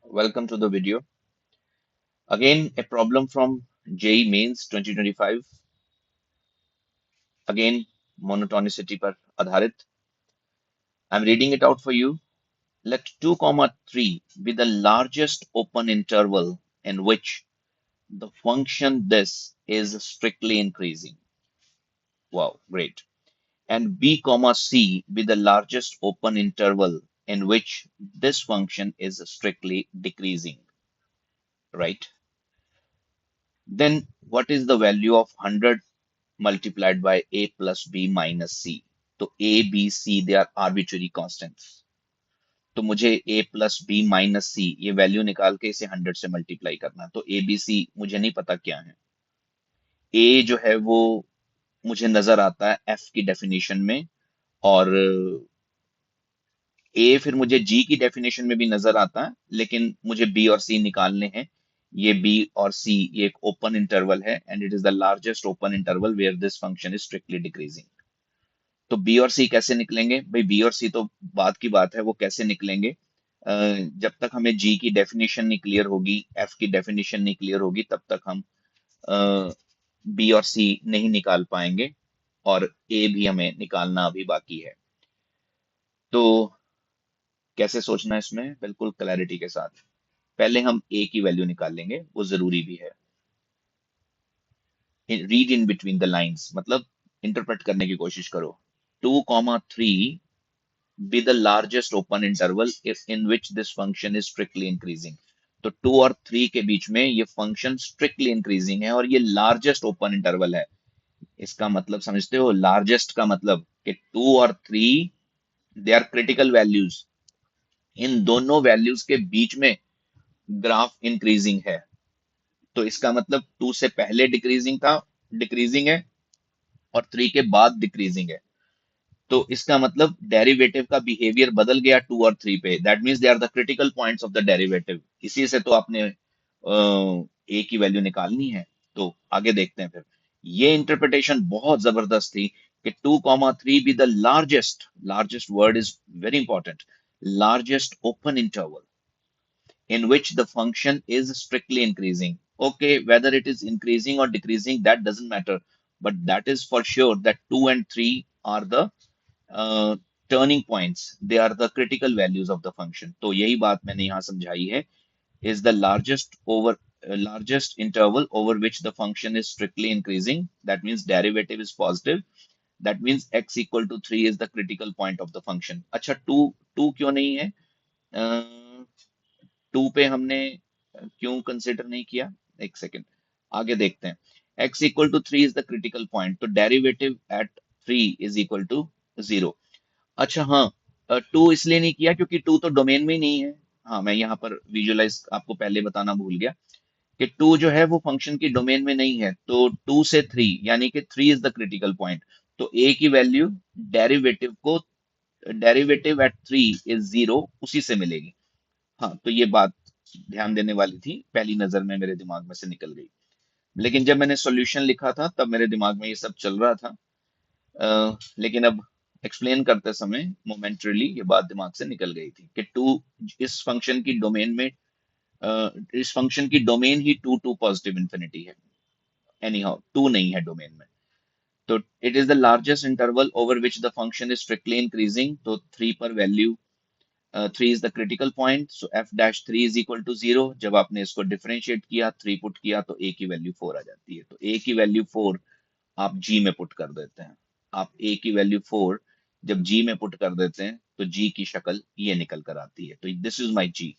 Welcome to the video. Again, a problem from JEE Mains 2025. Again, monotonicity पर आधारित. I'm reading it out for you. Let 2, comma 3 be the largest open interval in which the function this is strictly increasing. Wow, great. And B, comma C be the largest open interval in which this function is strictly decreasing, right? Then what is the value of 100 multiplied by a plus b minus c? तो a b c they are arbitrary constants. तो मुझे a plus b minus c ये value निकाल के इसे 100 से multiply करना है। तो a b c मुझे नहीं पता क्या है। a जो है वो मुझे नजर आता है f की डेफिनेशन में, और ए फिर मुझे जी की डेफिनेशन में भी नजर आता है, लेकिन मुझे बी और सी निकालने हैं। ये बी और सी ये एक ओपन इंटरवल है and it is the largest open interval where this function is strictly decreasing. तो बी और सी कैसे निकलेंगे भाई? बी और सी तो बाद की बात है, वो कैसे निकलेंगे? जब तक हमें जी की डेफिनेशन नहीं क्लियर होगी, एफ की डेफिनेशन नहीं क्लियर होगी, तब तक हम बी और सी नहीं निकाल पाएंगे, और ए भी हमें निकालना अभी बाकी है। तो कैसे सोचना है इसमें बिल्कुल क्लैरिटी के साथ। पहले हम ए की वैल्यू निकाल लेंगे, वो जरूरी भी है। Read in between the lines मतलब इंटरप्रेट करने की कोशिश करो। 2, 3 be the largest open interval if in which this function is strictly increasing। तो 2 और 3 के बीच में ये फंक्शन स्ट्रिक्टली इंक्रीजिंग है और ये लार्जेस्ट ओपन इंटरवल है। इसका मतलब समझते हो? लार्जेस्ट का मतलब कि 2 और 3 दे आर क्रिटिकल वैल्यूज। इन दोनों वैल्यूज के बीच में ग्राफ इंक्रीजिंग है। तो इसका मतलब 2 से पहले डिक्रीजिंग है, और 3 के बाद डिक्रीजिंग है। तो इसका मतलब डेरिवेटिव का बिहेवियर बदल गया 2 और 3 पे। That means they are the critical points of the derivative. इसी से तो आपने ए की वैल्यू निकालनी है। तो आगे देखते हैं फिर। ये इंटरप्रिटेशन बहुत जबरदस्त थी कि 2, 3 be the largest, largest word is very important, largest open interval in which the function is strictly increasing. Okay, whether it is increasing or decreasing, that doesn't matter. But that is for sure that 2 and 3 are the turning points. They are the critical values of the function. तो यही बात मैंने यहाँ समझाई है, is the largest interval over which the function is strictly increasing. That means derivative is positive. That means x equal to 3 is the critical point of the function. अच्छा, 2 क्यों नहीं है? 2 पे हमने क्यों कंसिडर नहीं किया? एक सेकेंड, आगे देखते हैं। x equal to 3 is the critical point, तो derivative at 3 is equal to 0। अच्छा हाँ, 2 इसलिए नहीं किया क्योंकि 2 तो डोमेन में ही नहीं है। हाँ, मैं यहाँ पर विजुअलाइज आपको पहले बताना भूल गया कि 2 जो है वो फंक्शन की डोमेन में नहीं है। तो 2 से 3 यानी कि 3 इज द क्रिटिकल पॉइंट। तो a की वैल्यू डेरिवेटिव एट 3 इज 0 उसी से मिलेगी। हाँ, तो ये बात ध्यान देने वाली थी, पहली नजर में मेरे दिमाग में से निकल गई। लेकिन जब मैंने सॉल्यूशन लिखा था तब मेरे दिमाग में ये सब चल रहा था। लेकिन अब एक्सप्लेन करते समय मोमेंटरीली ये बात दिमाग से निकल गई थी कि टू इस फंक्शन की डोमेन में, इस फंक्शन की डोमेन ही 2 पॉजिटिव इंफिनिटी है। एनी हाउ 2 नहीं है डोमेन में। तो it is the largest interval over which the function is strictly increasing. तो 3 पर value 3 is the critical point, so f dash 3 is equal to 0। जब आपने इसको डिफरेंशिएट किया, 3 पुट किया, तो ए की वैल्यू 4 आ जाती है। तो ए की वैल्यू 4 आप जी में पुट कर देते हैं। आप ए की वैल्यू 4 जब जी में पुट कर देते हैं तो जी की शक्ल ये निकल कर आती है। तो दिस इज माई जी।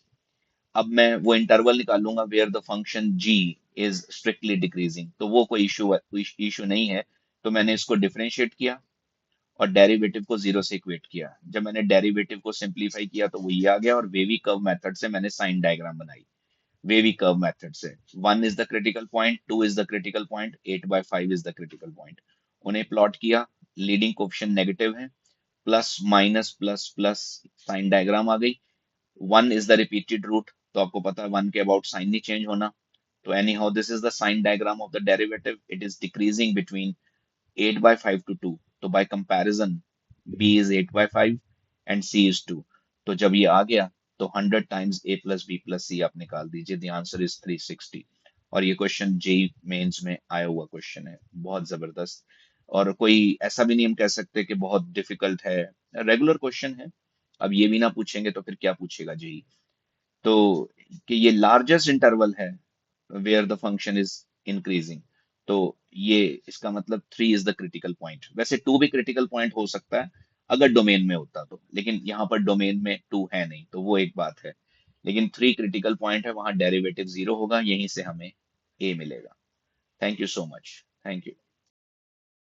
अब मैं वो इंटरवल निकालूंगा where the function g is strictly decreasing. तो वो कोई इशू नहीं है। तो मैंने इसको डिफरेंशिएट किया और डेरिवेटिव को 0 से इक्वेट किया। जब मैंने डेरिवेटिव को सिंप्लीफाई किया तो वो ये आ गया, और वेवी कर्व मेथड से मैंने साइन डायग्राम बनाई। वेवी कर्व मेथड से 1 is the critical point, 2 is the critical point, 8/5 is the critical point. उन्हें प्लॉट किया, लीडिंग कोफिशिएंट नेगेटिव है, plus minus plus plus, sign diagram आ गई। 1 इज द रिपीटेड रूट, तो आपको पता है 1 के अबाउट साइन नहीं चेंज होना। तो anyhow this is the sign diagram of the derivative. It is decreasing between 8/5 to 2। तो by comparison b is 8/5 and c is 2। तो जब ये आ गया तो 100 times a plus B plus C आप निकाल दीजिए, द आंसर इज 360। और ये क्वेश्चन जेई मेंस में आया हुआ क्वेश्चन है, बहुत जबरदस्त। और कोई ऐसा भी नहीं हम कह सकते कि बहुत डिफिकल्ट है, रेगुलर क्वेश्चन है। अब ये भी ना पूछेंगे तो फिर क्या पूछेगा जेई। तो कि ये लार्जेस्ट इंटरवल है where the function is increasing, तो ये इसका मतलब 3 इज द क्रिटिकल पॉइंट। वैसे 2 भी क्रिटिकल पॉइंट हो सकता है अगर डोमेन में होता तो, लेकिन यहाँ पर डोमेन में 2 है नहीं, तो वो एक बात है। लेकिन 3 क्रिटिकल पॉइंट है, वहां डेरिवेटिव 0 होगा, यहीं से हमें ए मिलेगा। Thank you so much. Thank you.